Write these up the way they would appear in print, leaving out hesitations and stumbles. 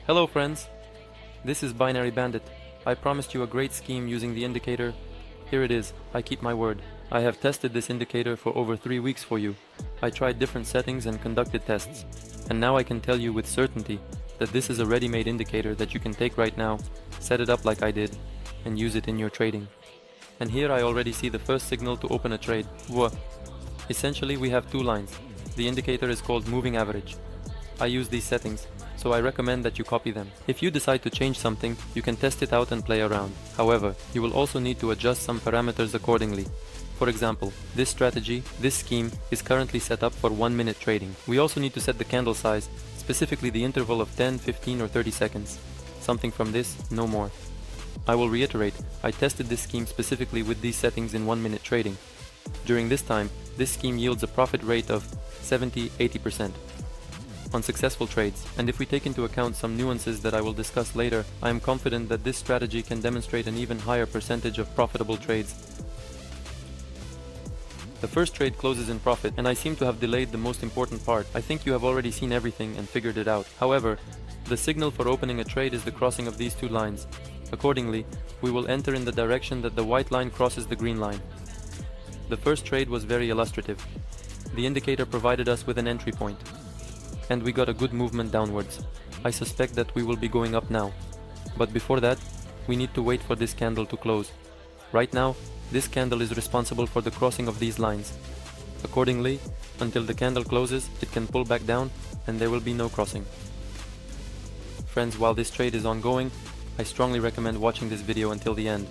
Hello friends, this is Binary Bandit. I promised you a great scheme using the indicator. Here it is, I keep my word. I have tested this indicator for over 3 weeks for you. I tried different settings and conducted tests. And now I can tell you with certainty that this is a ready-made indicator that you can take right now, set it up like I did, and use it in your trading. And here I already see the first signal to open a trade. Whoa. Essentially we have two lines. The indicator is called moving average. I use these settings, so I recommend that you copy them. If you decide to change something, you can test it out and play around. However, you will also need to adjust some parameters accordingly. For example, this strategy, this scheme, is currently set up for 1 minute trading. We also need to set the candle size, specifically the interval of 10, 15 or 30 seconds. Something from this, no more. I will reiterate, I tested this scheme specifically with these settings in 1 minute trading. During this time, this scheme yields a profit rate of 70–80% on successful trades, and if we take into account some nuances that I will discuss later, I am confident that this strategy can demonstrate an even higher percentage of profitable trades. The first trade closes in profit, and I seem to have delayed the most important part. I think you have already seen everything and figured it out. However, the signal for opening a trade is the crossing of these two lines. Accordingly, we will enter in the direction that the white line crosses the green line. The first trade was very illustrative. The indicator provided us with an entry point, and we got a good movement downwards. I suspect that we will be going up now. But before that, we need to wait for this candle to close. Right now, this candle is responsible for the crossing of these lines. Accordingly, until the candle closes, it can pull back down and there will be no crossing. Friends, while this trade is ongoing, I strongly recommend watching this video until the end,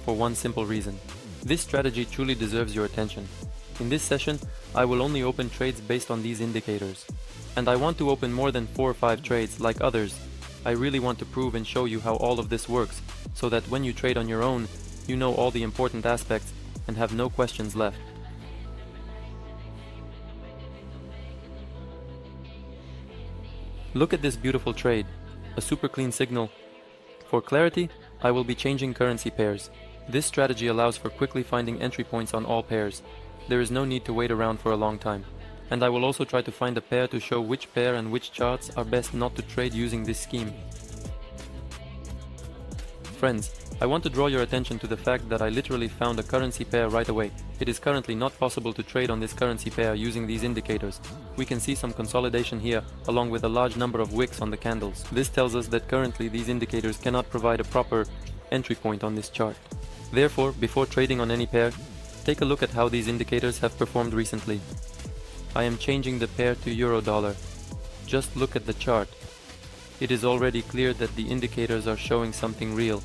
for one simple reason. This strategy truly deserves your attention. In this session, I will only open trades based on these indicators. And I want to open more than 4 or 5 trades like others. I really want to prove and show you how all of this works, so that when you trade on your own, you know all the important aspects and have no questions left. Look at this beautiful trade, a super clean signal. For clarity, I will be changing currency pairs. This strategy allows for quickly finding entry points on all pairs. There is no need to wait around for a long time. And I will also try to find a pair to show which pair and which charts are best not to trade using this scheme. Friends, I want to draw your attention to the fact that I literally found a currency pair right away. It is currently not possible to trade on this currency pair using these indicators. We can see some consolidation here, along with a large number of wicks on the candles. This tells us that currently these indicators cannot provide a proper entry point on this chart. Therefore, before trading on any pair, take a look at how these indicators have performed recently. I am changing the pair to euro-dollar. Just look at the chart. It is already clear that the indicators are showing something real.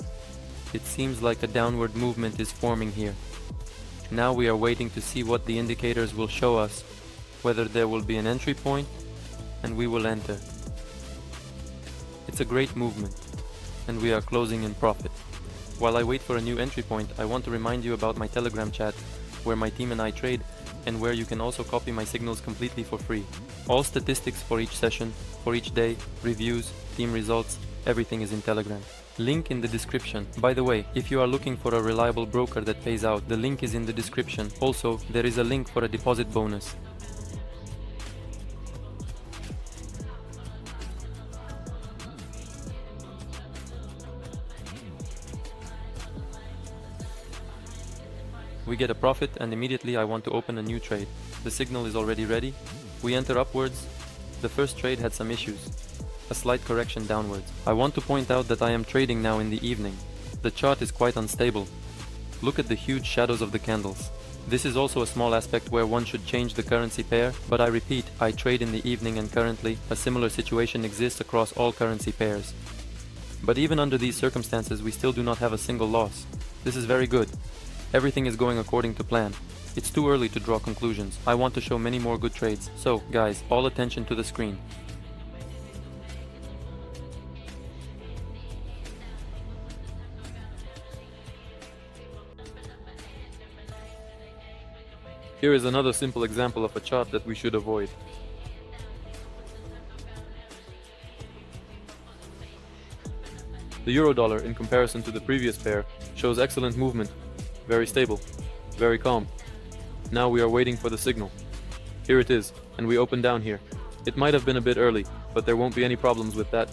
It seems like a downward movement is forming here. Now we are waiting to see what the indicators will show us, whether there will be an entry point, and we will enter. It's a great movement, and we are closing in profit. While I wait for a new entry point, I want to remind you about my Telegram chat, where my team and I trade, and where you can also copy my signals completely for free. All statistics for each session, for each day, reviews, team results, everything is in Telegram. Link in the description. By the way, if you are looking for a reliable broker that pays out, the link is in the description. Also, there is a link for a deposit bonus. We get a profit and immediately I want to open a new trade. The signal is already ready. We enter upwards. The first trade had some issues. A slight correction downwards. I want to point out that I am trading now in the evening. The chart is quite unstable. Look at the huge shadows of the candles. This is also a small aspect where one should change the currency pair, but I repeat, I trade in the evening and currently a similar situation exists across all currency pairs. But even under these circumstances, we still do not have a single loss. This is very good. Everything is going according to plan. It's too early to draw conclusions. I want to show many more good trades. So, guys, all attention to the screen. Here is another simple example of a chart that we should avoid. The euro-dollar, in comparison to the previous pair, shows excellent movement. Very stable, very calm. Now we are waiting for the signal. Here it is, and we open down here. It might have been a bit early, but there won't be any problems with that.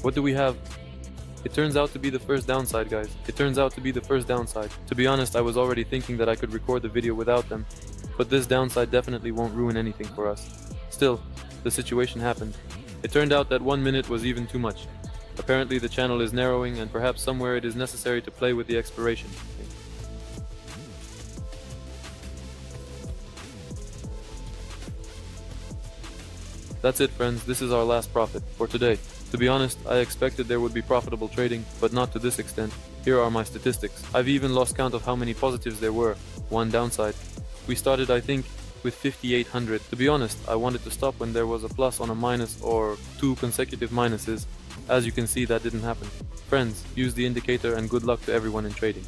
What do we have? It turns out to be the first downside, guys. It turns out to be the first downside. To be honest, I was already thinking that I could record the video without them, but this downside definitely won't ruin anything for us. Still, the situation happened. It turned out that 1 minute was even too much. Apparently the channel is narrowing, and perhaps somewhere it is necessary to play with the expiration. That's it, friends. This is our last profit for today. To be honest, I expected there would be profitable trading, but not to this extent. Here are my statistics. I've even lost count of how many positives there were. One downside. We started, I think, with 5,800. To be honest, I wanted to stop when there was a plus on a minus or 2 consecutive minuses. As you can see, that didn't happen. Friends, use the indicator and good luck to everyone in trading.